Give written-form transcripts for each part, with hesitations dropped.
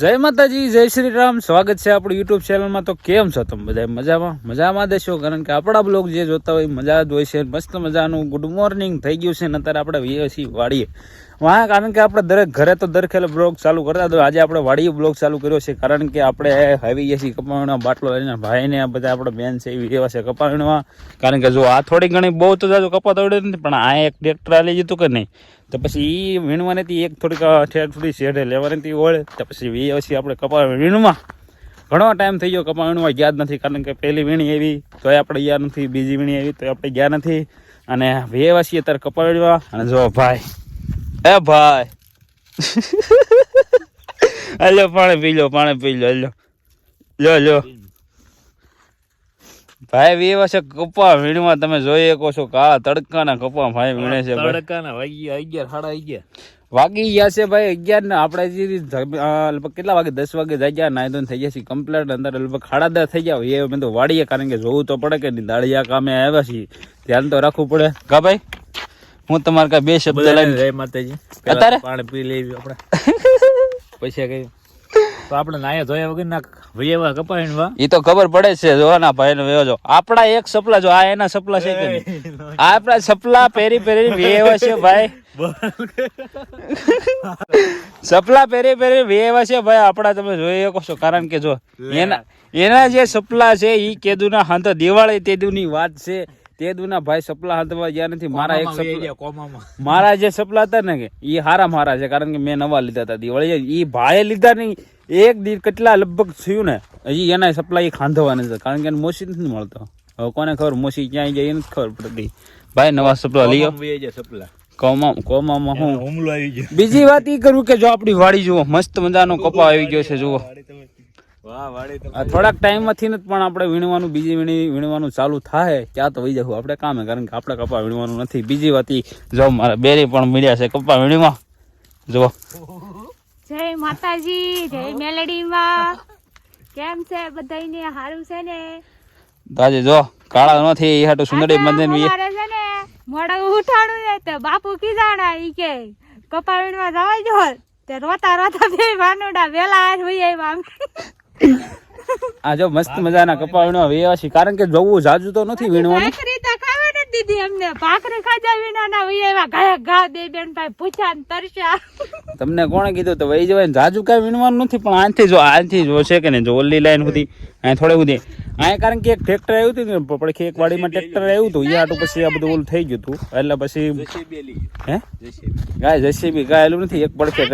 જય માતાજી, જય શ્રી રામ. સ્વાગત છે આપણું યુટ્યુબ ચેનલમાં. તો કેમ છો તમે બધા? મજામાં દેશો, કારણ કે આપણા બ્લોગ જે જોતા હોય મજા જ હોય છે. મસ્ત મજાનું ગુડ મોર્નિંગ થઈ ગયું છે ને અત્યારે આપણે વીએસી વાડીએ વાહ, કારણ કે આપણે દરેક ઘરે તો દરખેલે બ્લોગ ચાલુ કરતા તો આજે આપણે વાડીએ બ્લોગ ચાલુ કર્યો છે, કારણ કે આપણે આવી ગયા છીએ કપાવીનો બાટલો લઈને. ભાઈને બધા આપણે બેન છે એવી એવા છે કપાવીણમાં, કારણ કે જો આ થોડી ઘણી બહુ તો જાજો કપા તોડે નથી, પણ આ એક ટ્રેક્ટર આલી જતું કે નહીં, તો પછી એ વીણવાની એક થોડીક ઠેર થોડી શેઢે લેવાની ઓળે, તો પછી આપણે કપા વીણમાં ઘણો ટાઈમ થઈ ગયો. કપા વીણવા ગયા જ નથી, કારણ કે પહેલી વીણી એવી તો આપણે ગયા નથી, બીજી વીણી એવી તો આપણે ગયા નથી, અને વેવાસી અત્યારે કપા વીણવા. અને જો ભાઈ, એ ભાઈ હલો પાણી પી લો, હલો લો લો ભાઈ વેવા છે કપા વીણવા. તમે જોઈ શકો છો કાળા તડકાના કપા ભાઈ વીણે છે. તડકાના વાગી 11 સાડા 11 વાગી ગયા છે ભાઈ 11 ને આપણે લગભગ કેટલા વાગે 10 વાગે જાગ્યા, નાઈ ધોઈને થઈ ગયા છે કમ્પ્લીટ. અંદર લગભગ 10:30 થઈ ગયા એ મેં તો વાડીએ, કારણ કે જોવું તો પડે કે નહીં, દાળિયા કામે આવ્યા છીએ, ધ્યાન તો રાખવું પડે. કા ભાઈ, હું તમારે કાંઈ બે શબ્દ લઈને જય માતાજી. અત્યારે પાણી પી લેવી આપણે પછી કઈ તો આપણે નાયા ધોયા વગર ના વેવા કપાવીણવા. એ તો ખબર પડે છે. જો ના ભાઈ ને વેવો જો આપણા એક સપલા, જો આ એના સપલા છે કે નહીં, આપણા સપલા પહેરી વેવા છે ભાઈ, સપલા પહેરી વેવા છે ભાઈ આપડા. તમે જોઈ શકો છો, કારણ કે જો એના જે સપલા છે એ કેદુના હાથ દિવાળી તેદુની વાત છે. તેદુના ભાઈ સપલા હાથવા ગયા નથી. મારા એક સપલા, મારા જે સપલા હતા ને કે એ મારા છે, કારણ કે મેં નવા લીધા હતા દિવાળી. એ ભાઈએ લીધા નહીં, એક દી કેટલા લગભગ થયું ને, હજી એના સપલા એ ખાંધવાના છે, કારણ કે એને મોસી નથી મળતો. હવે કોને ખબર મોસી ક્યાંય જાય એ નથી ખબર પડતી. ભાઈ નવા સપલા લઈ સપલા કોમામાં હું હુમલો આવી ગયો. બીજી વાત એ કરું કે જો આપણી વાડી જુઓ, મસ્ત મજાનો કપા આવી ગયો છે. જુઓ થોડાક ટાઈમ માંથી પણ આપણે વીણવાનું, બીજી વીણવાનું ચાલુ થાય ત્યાં તો વહી જવું આપણે કામે, કારણ કે આપણે કપા વીણવાનું નથી. બીજી વાત જો મારા બેરી પણ મળ્યા છે કપા વીણવા. જો જય માતાજી, જય મેલડીમાં. કેમ છે બધાને? સારું છે ને? દાદી જો કાળા નથી એ હાટુ સુંદરી મંદિર મારે છે ને મોડા ઉઠાડું ને તો બાપુ કીધાણા ઈ કે કપા વીણવા જવાય જો, તે રોતા બે વાનુડા વેલા હોઈ આવ્યા. આ જો મસ્ત મજાના કપા વીણવા વેવા છે, કારણ કે જોવું જાજુ તો નથી વીણવાનું. ભાખરી તો ખાવા નથી દીધી અમને, ભાખરી ખાજા વિના ના હોઈ આવ્યા. ઘા ઘા બે બેન ભાઈ પૂછ્યા ને તરસ્યા. તમને કોણે કીધું તો વહી જવાય? જાજુ કઈ વીણવાનું નથી, પણ આથી જો છે કે ને, જો ઓલી લાઈન સુધી અહીં થોડે સુધી અહીં, કારણ કે એક ટ્રેક્ટર આવ્યું હતું ને પડખે, એક વાડીમાં ટ્રેક્ટર આવ્યું હતું, એ હાટું પછી આ બધું ઓલું થઈ ગયું હતું. એટલે પછી હે ગાય જેસીબી ગાયેલું નથી, એક પડખે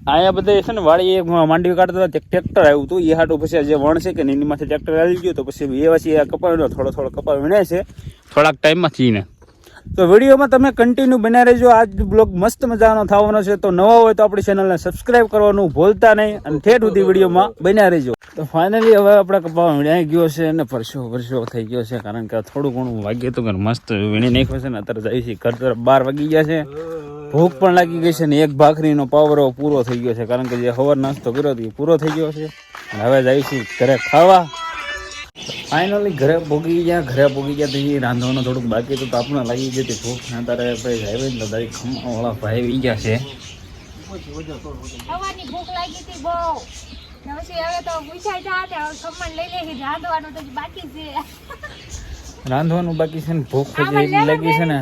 અહીંયા બધે છે ને વાડી એક માંડવી કાઢતા ટ્રેક્ટર આવ્યું હતું, એ હાટું પછી જે વણ છે કે એની માથે ટ્રેક્ટર આવી ગયું, તો પછી એ પછી કપાવીનો થોડો કપા વીણે છે થોડાક ટાઈમમાં થઈને. તો વિડીયોમાં તમે કન્ટિન્યુ બન્યા રહેજો. આજ બ્લોગ મસ્ત મજાનો થવાનો છે, તો નવા હોય તો આપણી ચેનલને સબસ્ક્રાઈબ કરવાનું ભૂલતા નહીં, અને ઠેઠ સુધી વિડીયોમાં બન્યા રહેજો. તો ફાઇનલી હવે આપણે કપા વીણાઈ ગયો છે અને પરસો થઈ ગયો છે, કારણ કે થોડું ઘણું વાગ્યું હતું કે મસ્ત વીણી નાખ્યો છે ને. અત્યારે જાય છે ઘર તરફ, 12 વાગી ગયા છે, ભૂખ પણ લાગી ગઈ છે ને એક ભાખરીનો પાવરો પૂરો થઈ ગયો છે, કારણ કે જે હવાર નાસ્તો કર્યો હતો એ પૂરો થઈ ગયો છે. હવે જાય છે ઘરે ખાવા. ફાઇનલી ઘરે પોગી ગયા તો એ રાંધવાનું થોડુંક બાકી હતું, તો આપણે લાગી ગઈ હતી ભૂખ. અત્યારે ભાઈ જાય ને તો દારી ખમણવાળા ભાઈ આવી ગયા છે. સવારની ભૂખ લાગી હતી બહુ, પછી હવે તો પૂછાય જાતે ખમણ લઈ લે. રાંધવાનું તો બાકી છે, રાંધવાનું બાકી છે ને ભૂખ એટલી લાગી છે ને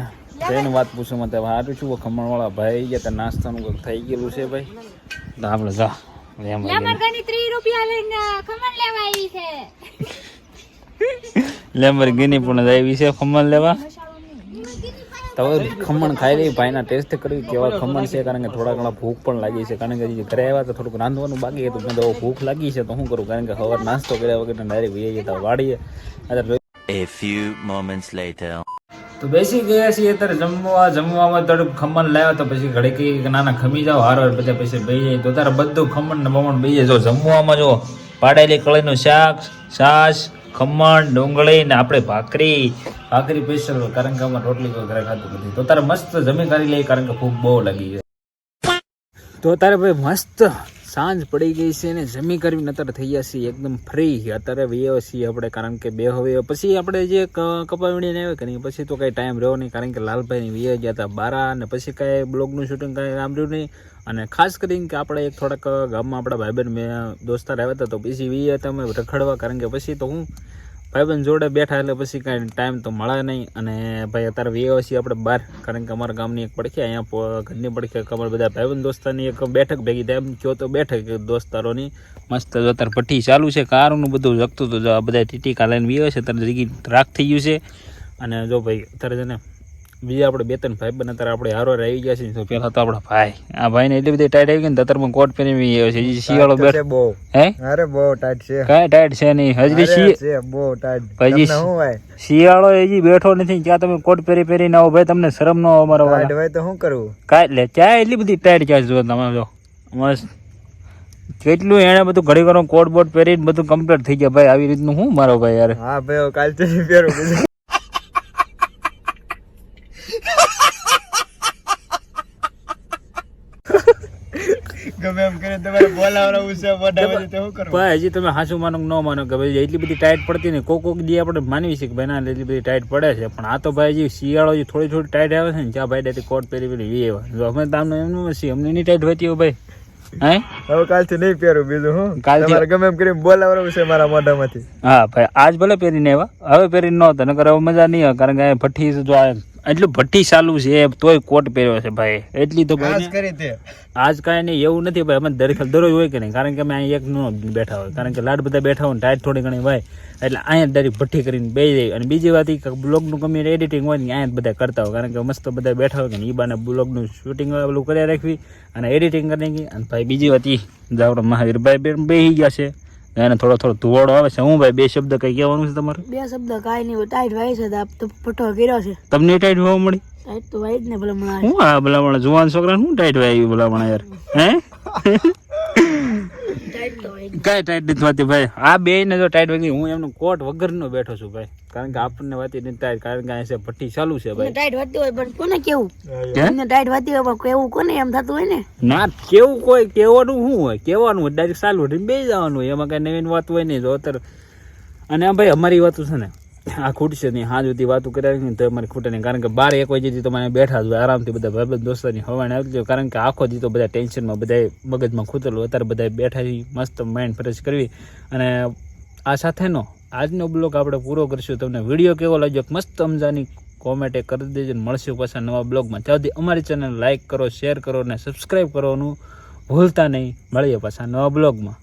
તેની વાત પૂછો મત. સારું છું ખમણવાળા ભાઈ આવી ગયા, નાસ્તાનું કંઈક થઈ ગયેલું છે ભાઈ. તો આપણે જા લેમરગની 30 રૂપિયા લઈને ખમણ લેવા આવી છે. લેમ્બોર્ગિની પણ આવી છે ખમણ લેવા. તો ખમણ ખાઈ રહી, ભાઈના ટેસ્ટ કરવી કેવા ખમણ છે, કારણ કે થોડા ઘણા ભૂખ પણ લાગી છે, કારણ કે ઘરે આવ્યા તો થોડુંક રાંધવાનું બાકી હતું. મેં તો ભૂખ લાગી છે તો શું કરું, કારણ કે સવાર નાસ્તો કર્યા વગર ડાયરેક્ટ વી જતા વાડીએ. A few moments later. તો બેસી ગયા છીએ અત્યારે જમવામાં થોડુંક ખમણ લાવ્યા, તો પછી ઘડી કઈ નાના ખમી જાવ હારો, પછી બે જાય તો તારે બધું ખમણ ને બમણ બે જાય. જો જમવામાં જો પાડેલી કળીનું શાક, છાશ, ખમણ, ડુંગળી ને આપણે ભાખરી સ્પેશિયલ, કારણ કે અમારે રોટલી ઘરે ખાતું નથી. તો તારે મસ્ત જમી કરી લઈ, કારણ કે ભૂખ બહુ લાગી છે. તો તારે ભાઈ મસ્ત સાંજ પડી ગઈ છે ને જમી કરવી અત્યારે થઈ ગયા છીએ એકદમ ફ્રી. અત્યારે વહીએ છીએ આપણે, કારણ કે બે હવે પછી આપણે જે કપા વીણીને આવે કે નહીં, પછી તો કાંઈ ટાઈમ રહ્યો નહીં, કારણ કે લાલભાઈની વહીએ ગયા હતા બારા, અને પછી કાંઈ બ્લોગનું શૂટિંગ કાંઈ આમ રહ્યું નહીં. અને ખાસ કરીને કે આપણે એક થોડાક ગામમાં આપણા ભાઈબંધ મેં દોસ્તાર આવ્યા હતા, તો પછી વહીએ હતા અમે રખડવા, કારણ કે પછી તો હું ભાઈબંધ જોડે બેઠા એટલે પછી કાંઈ ટાઈમ તો મળે નહીં. અને ભાઈ અત્યારે વહીએ છીએ આપણે બહાર, કારણ કે અમારા ગામની એક પડખે અહીંયા ઘરની પડખે અમારા બધા ભાઈબંધ દોસ્તારની એક બેઠક ભેગી થાય, એમ કહો તો બેઠક દોસ્તારોની મસ્ત. અત્યારે ભઠ્ઠી ચાલુ છે, કારનું બધું જગતું હતું, આ બધા ટીટીકા લઈને વહીએ છે, અત્યારે જગી રાખ થઈ ગયું છે. અને જો ભાઈ અત્યારે છે ને બીજા આપણે 2-3 ભાઈબંધ અત્યારે આપણે હારો આવી ગયા છે. તો પેલા તો આપણા ભાઈ, આ ભાઈને એટલી બધી ટાઈટ આવી ગઈ ને, અત્યારમાં કોટ પહેરી છે, શિયાળો બેઠ બહુ હે અરે બહુ ટાઈટ છે. કાંઈ ટાઈટ છે નહીં હજી, છે બહુ ટાઈટ. ભાઈ તમને શું હોય શિયાળો હજી બેઠો નથી, ક્યાં તમે કોટ પહેરીને આવો ભાઈ, તમને શરમ ન આવે અમારો ટાઈટ હોય તો શું કરવું? કાંઈ લે ચા એટલી બધી ટાઈટ ક્યાં જો તમે જો મસ્ત કેટલું એણે બધું ઘડી કરો કોટ બોટ પહેરીને બધું કમ્પ્લીટ થઈ ગયા ભાઈ. આવી રીતનું હું મારો ભાઈ યાર. હા ભાઈ કાલથી પહેરું બીજું. ગમે એમ કરીને તમારે બોલાવવાનું છે મોઢામાંથી તો શું કરવું? ભાઈ હજી તમે હાસું માનો કે ન માનો કે ભાઈ એટલી બધી ટાઈટ પડતી નહીં, કોક દી આપણે માનવી છે કે ભાઈ ના એટલી બધી ટાઈટ પડે છે, પણ આ તો ભાઈ હજી શિયાળો હજી થોડી ટાઈટ આવે છે ને, જ્યાં ભાઈ ડાયરેક્ટ કોટ પહેરી વી એવા જો અમે તો આમને એમનું છીએ, અમને નહીં ટાઈટ હોતી હોય ભાઈ. હે હવે કાલથી નહીં પહેરું બીજું હું. કાલથી- તમારે ગમે એમ કરીને બોલાવવાનું છે મારા મોઢામાંથી. હા ભાઈ આજ ભલે પહેરીને આવ્યા, હવે પહેરીને નહોતા, નકર હવે મજા નહીં આવે, કારણ કે આ ભઠ્ઠી જો આ એટલું ભઠ્ઠી ચાલુ છે તોય કોટ પહેર્યો છે ભાઈ. એટલી તો ખાસ ભાઈ કરી તે આજ કાંઈ નહીં એવું નથી ભાઈ, અમે દરરોજ હોય કે નહીં, કારણ કે અમે અહીં એક નો બેઠા હોય, કારણ કે લાડ બધા બેઠા હોય ને ટાઈટ થોડી ઘણી હોય, એટલે અહીંયા ડાયરેક્ટ ભઠ્ઠી કરીને બેસી જાય. અને બીજી વાત એ કે બ્લોગનું ગમે એડિટિંગ હોય ને અહીંયા બધા કરતા હોય, કારણ કે મસ્ત બધા બેઠા હોય કે ને એ બાને બ્લોગનું શૂટિંગ ઓલું કરી રાખવી અને એડિટિંગ કરી નાખી. અને ભાઈ બીજી વાત એ જાવડો મહાવીરભાઈ બેસી ગયા છે, એને થોડો ધુવાડો આવે છે. હું ભાઈ 2 શબ્દ કઈ કહેવાનું છે તમારે? 2 શબ્દ કાંઈ નહીં, ટાઈટ વાય છે તો પઠ્ઠો કર્યો છે. તમને ટાઈટ હોવા મળી? ટાઈટ તો વાય જ ને ભલા હું આ ભલામણ જુવાન છોકરા શું ટાઈટ હોય આવી ભલામણ યાર? હે ટાઈટ તો વાય. કાંઈ ટાઈટ નથી થતી ભાઈ. આ બે ને જો ટાઈટ વાગી, હું એમનો કોટ વગરનો બેઠો છું ભાઈ, કારણ કે આપણને વાતી નથી ટાઈટ, કારણ કે અહીંયા ભઠ્ઠી ચાલુ છે ભાઈ. ટાઈટ વાતી હોય પણ કોને કેવું? હે? એમને ટાઈટ વાતી હોય પણ કેવું કોને એમ થતું હોય ને. ના કેવું કોઈ કહેવાનું શું હોય, કહેવાનું હોય ડાયરેક્ટ ચાલુ ઉઠીને બેસી જવાનું હોય, એમાં કાંઈ નવીન વાત હોય નહીં. જો અત્યારે અને આ ભાઈ અમારી વાતું છે ને આ ખૂટશે નહીં, હાજ સુધી વાતું કર્યા નહીં તો અમારી ખૂટે નહીં, કારણ કે 12-1 વાગ્યાથી તો મને બેઠા જ હોય આરામથી બધા ભાઈબંધ દોસ્તારની હવાને આવી જાય, કારણ કે આખો દી તો બધા ટેન્શનમાં બધા મગજમાં ખૂતેલું, અત્યારે બધા બેઠા મસ્ત માઇન્ડ ફ્રેશ કરવી. અને આ સાથેનો આજનો બ્લોગ આપણે પૂરો કરશું. તમને વિડીયો કેવો લાગ્યો મસ્ત સમજાની કોમેન્ટ કરી દેજો. મળશું પાછા નવા બ્લોગમાં. ત્યાંથી અમારી ચેનલ લાઇક કરો, શેર કરો અને સબસ્ક્રાઈબ કરવાનું ભૂલતા નહીં. મળીએ પાછા નવા બ્લોગમાં.